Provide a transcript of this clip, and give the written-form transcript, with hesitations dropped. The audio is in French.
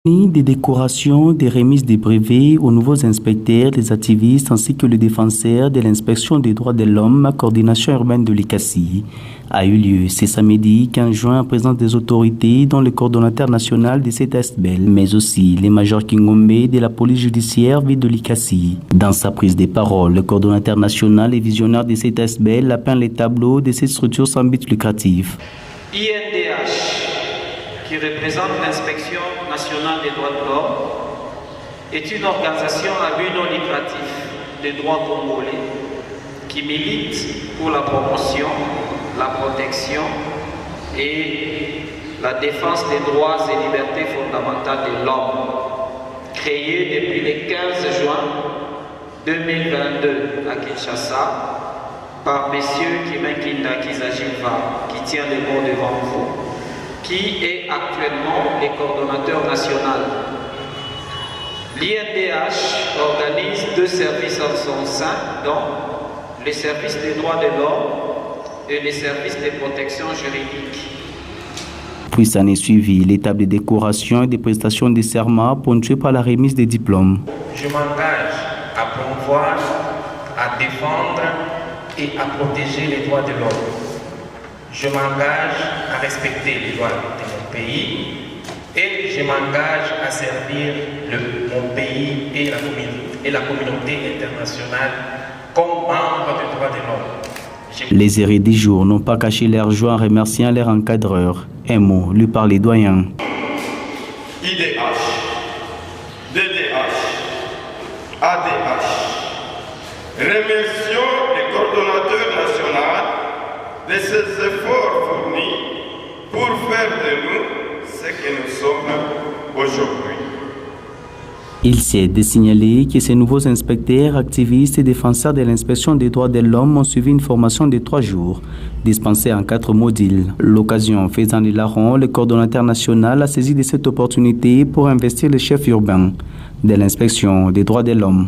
Des décorations, des remises de brevets aux nouveaux inspecteurs, les activistes ainsi que le défenseur de l'inspection des droits de l'homme, coordination urbaine de l'ICACI, a eu lieu ce samedi 15 juin en présence des autorités dont le coordonnateur national de cette ASBEL, mais aussi les majors Kingombe de la police judiciaire ville de l'ICACI. Dans sa prise de parole, le coordonnateur national et visionnaire de cette ASBEL a peint les tableaux de cette structure sans but lucratif. INDH, qui représente l'Inspection nationale des droits de l'homme, est une organisation à but non lucratif des droits congolais qui milite pour la promotion, la protection et la défense des droits et libertés fondamentales de l'homme. Créée depuis le 15 juin 2022 à Kinshasa par M. Kimenkinda Kizajilva, qui tient le mot devant vous, qui est actuellement le coordonnateur national. L'INDH organise deux services en son sein, dont le service des droits de l'homme et le service de protection juridique. Puis s'en est suivi l'étape de décoration et de prestation de serment ponctuée par la remise des diplômes. Je m'engage à promouvoir, à défendre et à protéger les droits de l'homme. Je m'engage à respecter les droits de mon pays et je m'engage à servir mon pays et la communauté internationale comme membre des droits de l'homme. Les héritiers du jour n'ont pas caché leur joie en remerciant leur encadreur. Un mot lui par les doyens. IDH, DDH, ADH. Remercions le coordonnateur national de ses efforts fournis pour faire de nous ce que nous sommes aujourd'hui. Il s'est de signaler que ces nouveaux inspecteurs, activistes et défenseurs de l'inspection des droits de l'homme ont suivi une formation de 3 jours, dispensée en 4 modules. L'occasion faisant de larron, le coordonnateur national a saisi de cette opportunité pour investir le chef urbain de l'inspection des droits de l'homme.